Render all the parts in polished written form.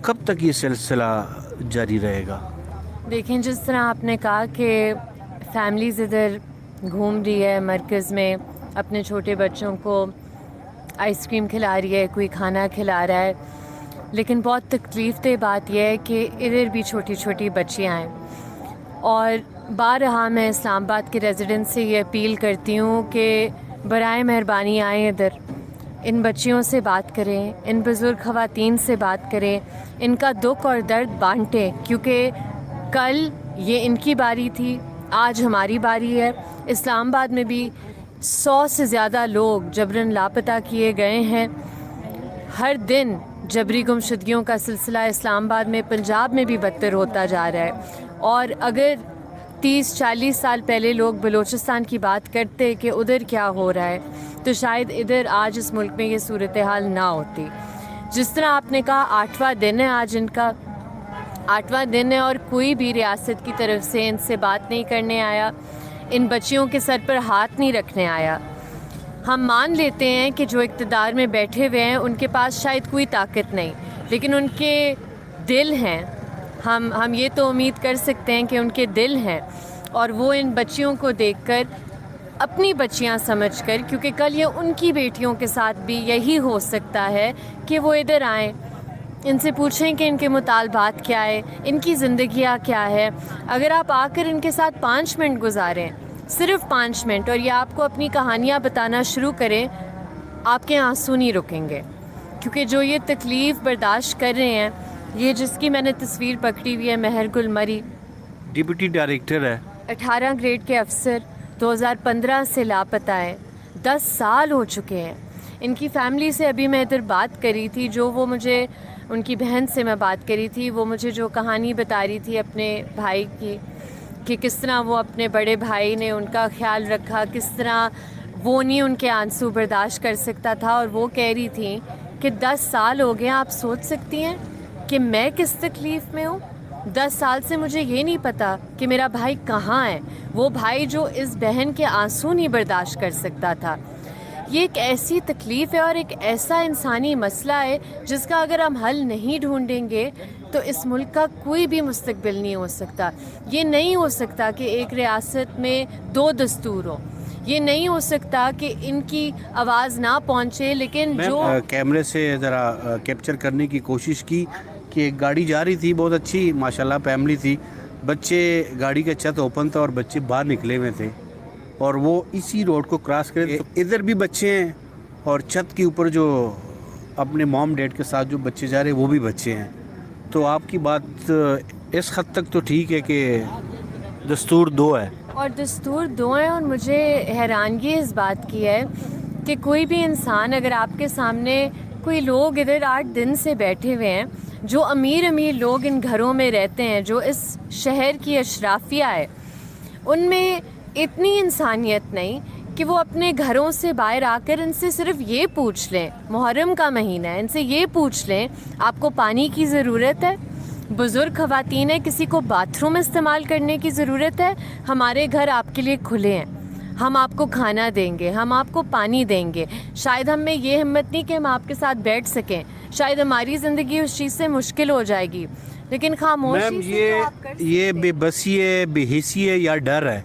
کب تک یہ سلسلہ جاری رہے گا؟ دیکھیں، جس طرح آپ نے کہا کہ فیملیز ادھر گھوم رہی ہے مرکز میں، اپنے چھوٹے بچوں کو آئس کریم کھلا رہی ہے، کوئی کھانا کھلا رہا ہے، لیکن بہت تکلیف دہ بات یہ ہے کہ ادھر بھی چھوٹی چھوٹی بچیاں ہیں. اور بارہا میں اسلام آباد کے ریزیڈنٹ سے یہ اپیل کرتی ہوں کہ برائے مہربانی آئیں ادھر، ان بچیوں سے بات کریں، ان بزرگ خواتین سے بات کریں، ان کا دکھ اور درد بانٹیں، کیونکہ کل یہ ان کی باری تھی، آج ہماری باری ہے. اسلام آباد میں بھی 100 سے زیادہ لوگ جبراً لاپتہ کیے گئے ہیں. ہر دن جبری گمشدگیوں کا سلسلہ اسلام آباد میں، پنجاب میں بھی بدتر ہوتا جا رہا ہے. اور اگر 30-40 سال پہلے لوگ بلوچستان کی بات کرتے کہ ادھر کیا ہو رہا ہے، تو شاید ادھر آج اس ملک میں یہ صورتحال نہ ہوتی. جس طرح آپ نے کہا 8واں دن ہے آج، ان کا 8واں دن ہے، اور کوئی بھی ریاست کی طرف سے ان سے بات نہیں کرنے آیا، ان بچیوں کے سر پر ہاتھ نہیں رکھنے آیا. ہم مان لیتے ہیں کہ جو اقتدار میں بیٹھے ہوئے ہیں ان کے پاس شاید کوئی طاقت نہیں، لیکن ان کے دل ہیں. ہم یہ تو امید کر سکتے ہیں کہ ان کے دل ہیں، اور وہ ان بچیوں کو دیکھ کر، اپنی بچیاں سمجھ کر، کیونکہ کل یہ ان کی بیٹیوں کے ساتھ بھی یہی ہو سکتا ہے کہ وہ ادھر آئیں، ان سے پوچھیں کہ ان کے مطالبات کیا ہے، ان کی زندگیاں کیا ہے. اگر آپ آ کر ان کے ساتھ 5 منٹ گزاریں، صرف 5 منٹ، اور یہ آپ کو اپنی کہانیاں بتانا شروع کریں، آپ کے آنسو نہیں رکیں گے. کیونکہ جو یہ تکلیف برداشت کر رہے ہیں، یہ جس کی میں نے تصویر پکڑی ہوئی ہے، مہر گل مری، ڈپٹی ڈائریکٹر ہے، 18 گریڈ کے افسر، 2015 سے لاپتہ ہے، 10 سال ہو چکے ہیں. ان کی فیملی سے ابھی میں ادھر بات کری تھی، جو وہ مجھے، ان کی بہن سے میں بات کری تھی، وہ مجھے جو کہانی بتا رہی تھی اپنے بھائی کی، کہ کس طرح وہ اپنے بڑے بھائی نے ان کا خیال رکھا، کس طرح وہ نہیں ان کے آنسو برداشت کر سکتا تھا. اور وہ کہہ رہی تھی کہ 10 سال ہو گئے، آپ سوچ سکتی ہیں کہ میں کس تکلیف میں ہوں. 10 سال سے مجھے یہ نہیں پتا کہ میرا بھائی کہاں ہے، وہ بھائی جو اس بہن کے آنسو نہیں برداشت کر سکتا تھا. یہ ایک ایسی تکلیف ہے اور ایک ایسا انسانی مسئلہ ہے جس کا اگر ہم حل نہیں ڈھونڈیں گے تو اس ملک کا کوئی بھی مستقبل نہیں ہو سکتا. یہ نہیں ہو سکتا کہ ایک ریاست میں 2 دستور ہوں، یہ نہیں ہو سکتا کہ ان کی آواز نہ پہنچے. لیکن جو کیمرے سے ذرا کیپچر کرنے کی کوشش کی کہ ایک گاڑی جا رہی تھی، بہت اچھی ماشاءاللہ فیملی تھی، بچے، گاڑی کا چھت اوپن تھا اور بچے باہر نکلے ہوئے تھے، اور وہ اسی روڈ کو کراس کرے. ادھر بھی بچے ہیں اور چھت کے اوپر جو اپنے موم ڈیڈ کے ساتھ جو بچے جا رہے ہیں وہ بھی بچے ہیں. تو آپ کی بات اس حد تک تو ٹھیک ہے کہ دستور 2 ہے، اور دستور 2 ہیں. اور مجھے حیرانگی اس بات کی ہے کہ کوئی بھی انسان، اگر آپ کے سامنے کوئی لوگ ادھر 8 دن سے بیٹھے ہوئے ہیں، جو امیر امیر لوگ ان گھروں میں رہتے ہیں، جو اس شہر کی اشرافیہ ہے، ان میں اتنی انسانیت نہیں کہ وہ اپنے گھروں سے باہر آ کر ان سے صرف یہ پوچھ لیں، محرم کا مہینہ ہے، ان سے یہ پوچھ لیں آپ کو پانی کی ضرورت ہے؟ بزرگ خواتین ہیں، کسی کو باتھ روم استعمال کرنے کی ضرورت ہے؟ ہمارے گھر آپ کے لیے کھلے ہیں، ہم آپ کو کھانا دیں گے، ہم آپ کو پانی دیں گے. شاید ہم میں یہ ہمت نہیں کہ ہم آپ کے ساتھ بیٹھ سکیں، شاید ہماری زندگی اس چیز سے مشکل ہو جائے گی، لیکن خاموشی سے تو آپ کر سکتے ہیں. یہ بے بسی ہے، بے حسی ہے یا ڈر ہے؟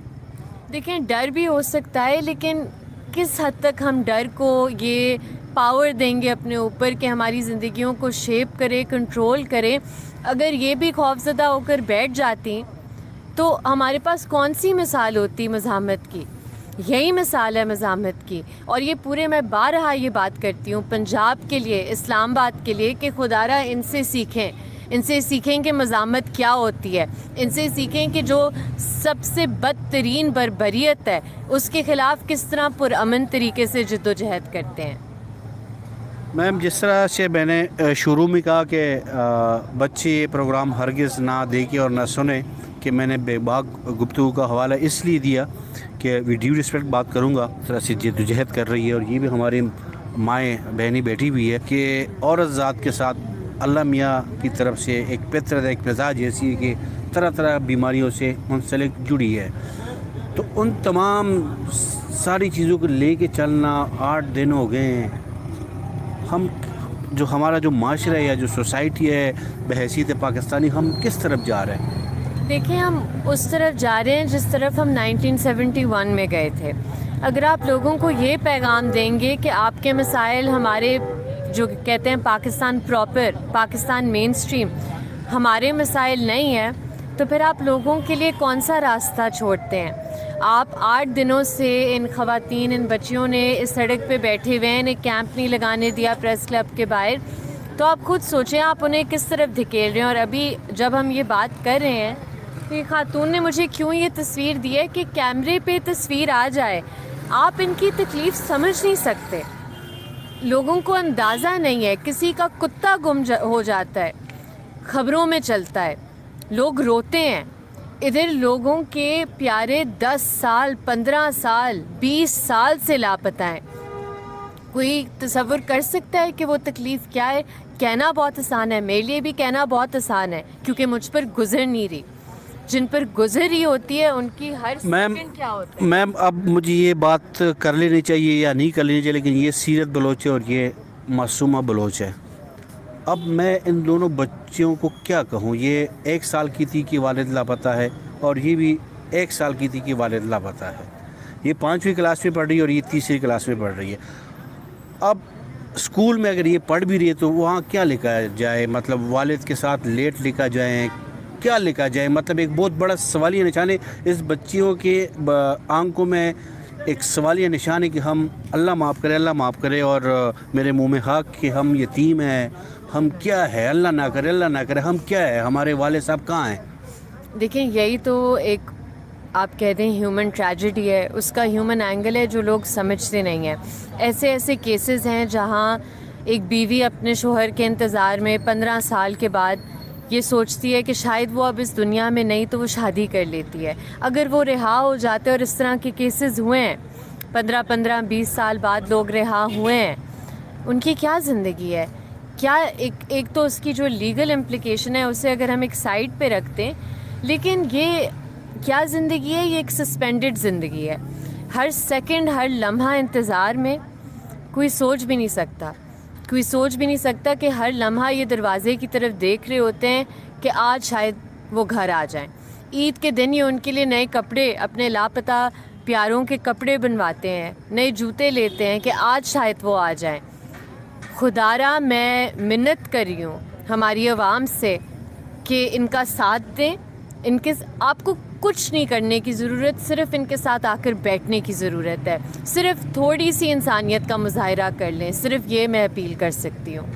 دیکھیں، ڈر بھی ہو سکتا ہے، لیکن کس حد تک ہم ڈر کو یہ پاور دیں گے اپنے اوپر کہ ہماری زندگیوں کو شیپ کرے، کنٹرول کرے. اگر یہ بھی خوفزدہ ہو کر بیٹھ جاتی تو ہمارے پاس کون سی مثال ہوتی مزاحمت کی؟ یہی مثال ہے مزاحمت کی. اور یہ پورے، میں بارہا یہ بات کرتی ہوں پنجاب کے لیے، اسلام آباد کے لیے، کہ خدا را ان سے سیکھیں، ان سے سیکھیں کہ مزاحمت کیا ہوتی ہے، ان سے سیکھیں کہ جو سب سے بدترین بربریت ہے اس کے خلاف کس طرح پرامن طریقے سے جد و جہد کرتے ہیں. میم، جس طرح سے میں نے شروع میں کہا کہ بچے یہ پروگرام ہرگز نہ دیکھیں اور نہ سنیں، کہ میں نے بے باک گفتگو کا حوالہ اس لیے دیا کہ ڈیو رسپیکٹ بات کروں گا، اس طرح سے جد و جہد کر رہی ہے، اور یہ بھی ہماری مائیں بہنیں بیٹھی ہوئی ہے کہ عورت ذات کے ساتھ اللہ میاں کی طرف سے ایک فطرت، ایک فضا جیسی ہے کہ طرح طرح بیماریوں سے منسلک جڑی ہے. تو ان تمام ساری چیزوں کو لے کے چلنا 8 دن ہو گئے ہیں. ہم جو ہمارا جو معاشرہ ہے یا جو سوسائٹی ہے بحیثیت پاکستانی، ہم کس طرف جا رہے ہیں؟ دیکھیں، ہم اس طرف جا رہے ہیں جس طرف ہم 1971 میں گئے تھے. اگر آپ لوگوں کو یہ پیغام دیں گے کہ آپ کے مسائل ہمارے جو کہتے ہیں پاکستان پراپر، پاکستان مین اسٹریم ہمارے مسائل نہیں ہیں، تو پھر آپ لوگوں کے لیے کون سا راستہ چھوڑتے ہیں؟ آپ 8 دنوں سے ان خواتین، ان بچیوں نے اس سڑک پہ بیٹھے ہوئے ہیں، انہیں کیمپ نہیں لگانے دیا پریس کلب کے باہر. تو آپ خود سوچیں آپ انہیں کس طرف دھکیل رہے ہیں. اور ابھی جب ہم یہ بات کر رہے ہیں تو یہ خاتون نے مجھے کیوں یہ تصویر دی ہے کہ کیمرے پہ تصویر آ جائے. آپ ان کی تکلیف سمجھ نہیں سکتے، لوگوں کو اندازہ نہیں ہے. کسی کا کتا گم ہو جاتا ہے، خبروں میں چلتا ہے، لوگ روتے ہیں. ادھر لوگوں کے پیارے 10 سال، 15 سال، 20 سال سے لاپتہ ہیں. کوئی تصور کر سکتا ہے کہ وہ تکلیف کیا ہے؟ کہنا بہت آسان ہے، میرے لیے بھی کہنا بہت آسان ہے کیونکہ مجھ پر گزر نہیں رہی. جن پر گزر رہی ہوتی ہے ان کی ہر سیکنڈ کیا ہوتا ہے. میم اب مجھے یہ بات کر لینی چاہیے یا نہیں کر لینی چاہیے، لیکن یہ سیرت بلوچ ہے اور یہ معصومہ بلوچ ہے. اب میں ان دونوں بچیوں کو کیا کہوں؟ یہ 1 سال کی تھی کہ والد لاپتہ ہے، اور یہ بھی 1 سال کی تھی کہ والد لاپتہ ہے. یہ 5ویں کلاس میں پڑھ رہی ہے اور یہ 3ری کلاس میں پڑھ رہی ہے. اب اسکول میں اگر یہ پڑھ بھی رہی ہے تو وہاں کیا لکھا جائے؟ مطلب والد کے ساتھ لیٹ لکھا جائے، کیا لکھا جائے؟ مطلب ایک بہت بڑا سوالیہ نشان ہے اس بچیوں کے آنکھوں میں. ایک سوالیہ نشان ہے کہ ہم اللہ معاف کرے، اللہ معاف کرے، اور میرے منہ میں حق کہ ہم یتیم ہیں. ہم کیا ہے؟ اللہ نہ کرے، اللہ نہ کرے، ہم کیا ہے؟ ہمارے والد صاحب کہاں ہیں؟ دیکھیں، یہی تو ایک آپ کہتے ہیں ہیومن ٹریجڈی ہے، اس کا ہیومن اینگل ہے جو لوگ سمجھتے نہیں ہیں. ایسے کیسز ہیں جہاں ایک بیوی اپنے شوہر کے انتظار میں 15 سال کے بعد یہ سوچتی ہے کہ شاید وہ اب اس دنیا میں نہیں تو وہ شادی کر لیتی ہے. اگر وہ رہا ہو جاتے، اور اس طرح کے کیسز ہوئے ہیں 15 20 سال بعد لوگ رہا ہوئے ہیں، ان کی کیا زندگی ہے؟ کیا ایک تو اس کی جو لیگل امپلیکیشن ہے اسے اگر ہم ایک سائڈ پہ رکھتے ہیں، لیکن یہ کیا زندگی ہے؟ یہ ایک سسپینڈڈ زندگی ہے. ہر سیکنڈ، ہر لمحہ انتظار میں. کوئی سوچ بھی نہیں سکتا کہ ہر لمحہ یہ دروازے کی طرف دیکھ رہے ہوتے ہیں کہ آج شاید وہ گھر آ جائیں. عید کے دن یہ ان کے لیے نئے کپڑے، اپنے لاپتہ پیاروں کے کپڑے بنواتے ہیں، نئے جوتے لیتے ہیں کہ آج شاید وہ آ جائیں. خدا را میں منت کر رہی ہوں ہماری عوام سے کہ ان کا ساتھ دیں. آپ کو کچھ نہیں کرنے کی ضرورت، صرف ان کے ساتھ آ کر بیٹھنے کی ضرورت ہے. صرف تھوڑی سی انسانیت کا مظاہرہ کر لیں، صرف یہ میں اپیل کر سکتی ہوں.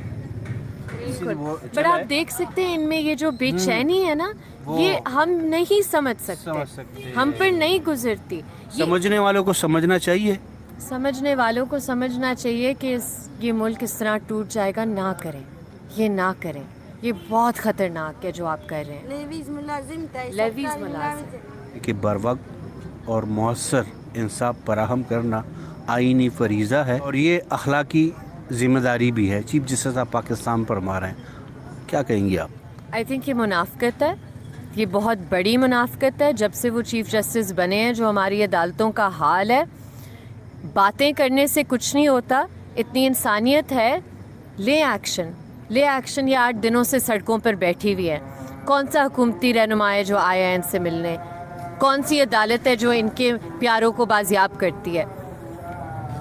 پر آپ دیکھ سکتے ہیں ان میں یہ جو بے چینی ہے نا، یہ ہم نہیں سمجھ سکتے، ہم پر نہیں گزرتی. سمجھنے والوں کو سمجھنا چاہیے، سمجھنے والوں کو سمجھنا چاہیے کہ یہ ملک اس طرح ٹوٹ جائے گا. نہ کریں، یہ نہ کریں. یہ بہت خطرناک ہے جو آپ کر رہے ہیں. لیویز ملازم کہ بر وقت اور مؤثر انصاف فراہم کرنا آئینی فریضہ ہے، اور یہ اخلاقی ذمہ داری بھی ہے. چیف جسٹس آپ پاکستان پر مار رہے ہیں، کیا کہیں گے آپ؟ آئی تھنک یہ منافقت ہے، یہ بہت بڑی منافقت ہے. جب سے وہ چیف جسٹس بنے ہیں جو ہماری عدالتوں کا حال ہے، باتیں کرنے سے کچھ نہیں ہوتا. اتنی انسانیت ہے، لے ایکشن. یہ 8 دنوں سے سڑکوں پر بیٹھی ہوئی ہے. کون سا حکومتی رہنما ہے جو آیا ہے ان سے ملنے؟ کون سی عدالت ہے جو ان کے پیاروں کو بازیاب کرتی ہے؟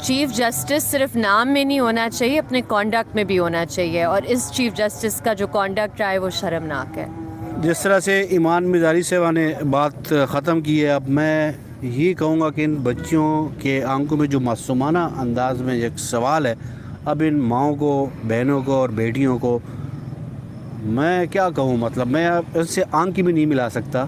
چیف جسٹس صرف نام میں نہیں ہونا چاہیے، اپنے کانڈکٹ میں بھی ہونا چاہیے. اور اس چیف جسٹس کا جو کانڈکٹ رہا ہے وہ شرمناک ہے. جس طرح سے ایمان مزاری صاحبہ نے بات ختم کی ہے، اب میں یہ کہوں گا کہ ان بچیوں کے آنکھوں میں جو معصومانہ انداز میں ایک سوال ہے، اب ان ماؤں کو، بہنوں کو اور بیٹیوں کو میں کیا کہوں؟ مطلب میں اب اس سے آنکھ کی بھی نہیں ملا سکتا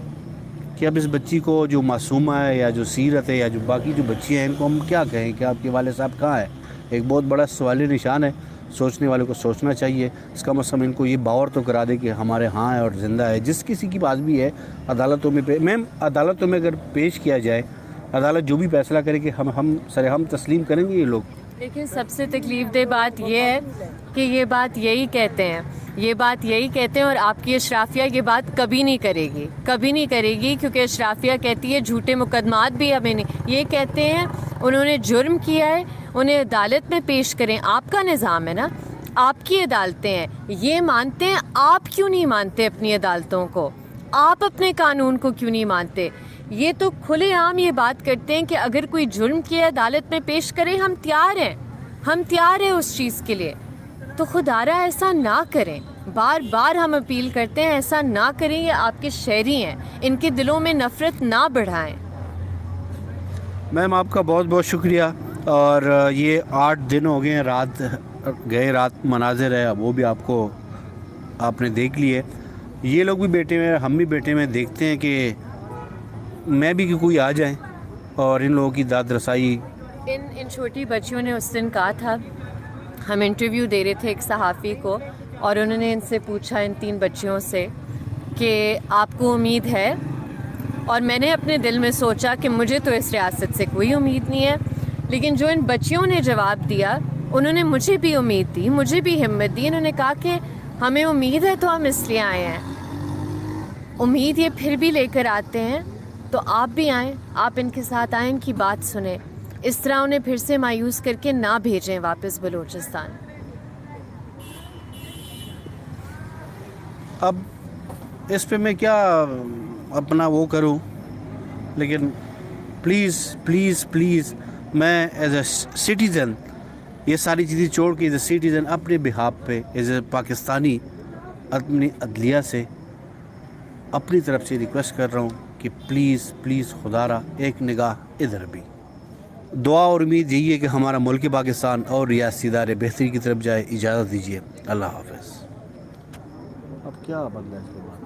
کہ اب اس بچی کو جو معصومہ ہے یا جو سیرت ہے یا جو باقی جو بچیاں ہیں ان کو ہم کیا کہیں کہ آپ کے والد صاحب کہاں ہیں؟ ایک بہت بڑا سوالی نشان ہے. سوچنے والے کو سوچنا چاہیے. اس کا مطلب ان کو یہ باور تو کرا دے کہ ہمارے ہاں ہے اور زندہ ہے. جس کسی کی بات بھی ہے عدالتوں میں میم عدالتوں میں اگر پیش کیا جائے، عدالت جو بھی فیصلہ کرے کہ ہم تسلیم کریں گے یہ لوگ. دیکھیں سب سے تکلیف دہ بات یہ ہے کہ یہ بات یہی کہتے ہیں، یہ بات یہی کہتے ہیں، اور آپ کی اشرافیہ یہ بات کبھی نہیں کرے گی، کبھی نہیں کرے گی، کیونکہ اشرافیہ کہتی ہے جھوٹے مقدمات بھی ہمیں نہیں، یہ کہتے ہیں انہوں نے جرم کیا ہے انہیں عدالت میں پیش کریں، آپ کا نظام ہے نا، آپ کی عدالتیں ہیں، یہ مانتے ہیں، آپ کیوں نہیں مانتے اپنی عدالتوں کو؟ آپ اپنے قانون کو کیوں نہیں مانتے؟ یہ تو کھلے عام یہ بات کرتے ہیں کہ اگر کوئی جرم کیا عدالت میں پیش کریں، ہم تیار ہیں اس چیز کے لیے، تو خدارا ایسا نہ کریں، بار بار ہم اپیل کرتے ہیں ایسا نہ کریں، یہ آپ کے شہری ہیں، ان کے دلوں میں نفرت نہ بڑھائیں۔ میم آپ کا بہت بہت شکریہ، اور یہ 8 دن ہو گئے ہیں رات مناظر ہے، وہ بھی آپ نے دیکھ لیے، یہ لوگ بھی بیٹھے ہوئے ہیں، ہم بھی بیٹھے ہوئے دیکھتے ہیں کہ میں بھی کہ کوئی آ جائیں اور ان لوگوں کی داد رسائی۔ ان چھوٹی بچیوں نے اس دن کہا تھا، ہم انٹرویو دے رہے تھے ایک صحافی کو، اور انہوں نے ان سے پوچھا، ان 3 بچیوں سے، کہ آپ کو امید ہے؟ اور میں نے اپنے دل میں سوچا کہ مجھے تو اس ریاست سے کوئی امید نہیں ہے، لیکن جو ان بچیوں نے جواب دیا انہوں نے مجھے بھی امید دی، مجھے بھی ہمت دی، انہوں نے کہا کہ ہمیں امید ہے تو ہم اس لیے آئے ہیں، امید یہ پھر بھی لے کر آتے ہیں، تو آپ بھی آئیں، آپ ان کے ساتھ آئیں، ان کی بات سنیں، اس طرح انہیں پھر سے مایوس کر کے نہ بھیجیں واپس بلوچستان۔ اب اس پہ میں کیا اپنا وہ کروں، لیکن پلیز پلیز پلیز میں ایز اے سٹیزن یہ ساری چیزیں چھوڑ کے ایز اے سٹیزن اپنے بہاپ پہ ایز اے پاکستانی اپنی عدلیہ سے اپنی طرف سے ریکویسٹ کر رہا ہوں کہ پلیز پلیز خدا را ایک نگاہ ادھر بھی، دعا اور امید یہی ہے کہ ہمارا ملک پاکستان اور ریاستی ادارے بہتری کی طرف جائے۔ اجازت دیجیے، اللہ حافظ۔ اب کیا بدلا اس کے بعد؟